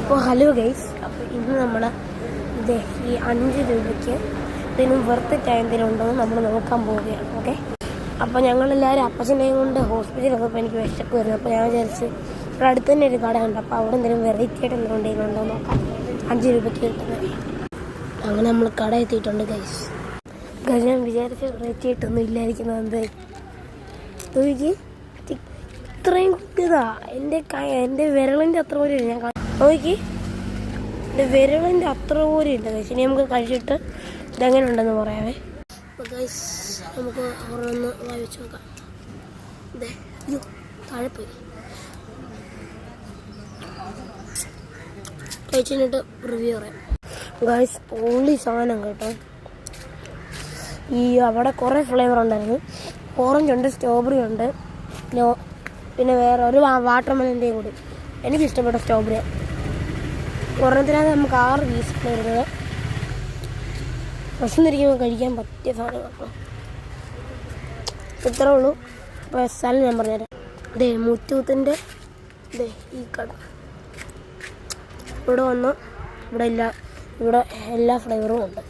അപ്പോൾ hello guys, അപ്പോൾ ഇന്ന് നമ്മൾ ഈ 5 രൂപയ്ക്ക് ഇതിനും വെർത്തിട്ടായ എന്തെങ്കിലും ഉണ്ടോ എന്ന് നമ്മൾ നോക്കാൻ പോവുകയാണ്. ഓക്കെ, അപ്പോൾ ഞങ്ങളെല്ലാവരും അപ്പച്ചനെയും കൊണ്ട് ഹോസ്പിറ്റലിൽ വന്നപ്പോൾ എനിക്ക് വിശക്ക് വരുന്നു. അപ്പോൾ ഞാൻ വിചാരിച്ച് ഇവിടെ അടുത്ത് തന്നെ ഒരു കട ഉണ്ട്, അപ്പോൾ അവിടെ എന്തെങ്കിലും വെറൈറ്റി ആയിട്ട് എന്തെങ്കിലും ഉണ്ടോ എന്ന് നോക്കാം. 5 രൂപയ്ക്ക് കിട്ടുന്നത്. അങ്ങനെ നമ്മൾ കട എത്തിയിട്ടുണ്ട് ഗൈസ്. ഞാൻ വിചാരിച്ച വെറൈറ്റി ആയിട്ടൊന്നും ഇല്ലായിരിക്കുന്നത് എന്ത് നോക്കി, ഇത്രയും കുട്ടിയതാ. എൻ്റെ വിരളിൻ്റെ അത്ര പോലും ഇല്ല. ഞാൻ നോക്കി, എൻ്റെ വിരളിൻ്റെ അത്ര പോലും ഇല്ല ഗൈസ്. ഇനി നമുക്ക് കഴിച്ചിട്ട് ഇതെങ്ങനെ ഉണ്ടെന്ന് പറയാവേ. അപ്പോൾ ഗൈസ് നമുക്ക് ഓരോന്ന് വായിച്ച് നോക്കാം. ഇതേ അയ്യോ താഴെ പോയി. കഴിച്ചിട്ട് റിവ്യൂ പറയാം ഗൈസ്. ഓൺലി സാധനം കേട്ടോ. അവിടെ കുറേ ഫ്ലേവർ ഉണ്ടായിരുന്നു. ഓറഞ്ച് ഉണ്ട്, സ്ട്രോബെറി ഉണ്ട്, പിന്നെ വേറെ ഒരു വാട്ടർമെലൻ്റെയും കൂടി. എനിക്കിഷ്ടപ്പെട്ട സ്ട്രോബെറി. ഒരെണ്ണത്തിനകത്ത് നമുക്ക് 6 പീസ് വരുന്നത്. വിശന്നിരിക്കുമ്പോൾ കഴിക്കാൻ പറ്റിയ സാധനം കേട്ടോ. ഇത്രേ ഉള്ളൂ. അപ്പോൾ സ്ഥലം ഞാൻ പറഞ്ഞുതരാം. ഇതേ മുത്തൂത്തിൻ്റെ ഈ കട. ഇവിടെ വന്ന് ഇവിടെ എല്ലാ ഫ്ലേവറും ഉണ്ട്.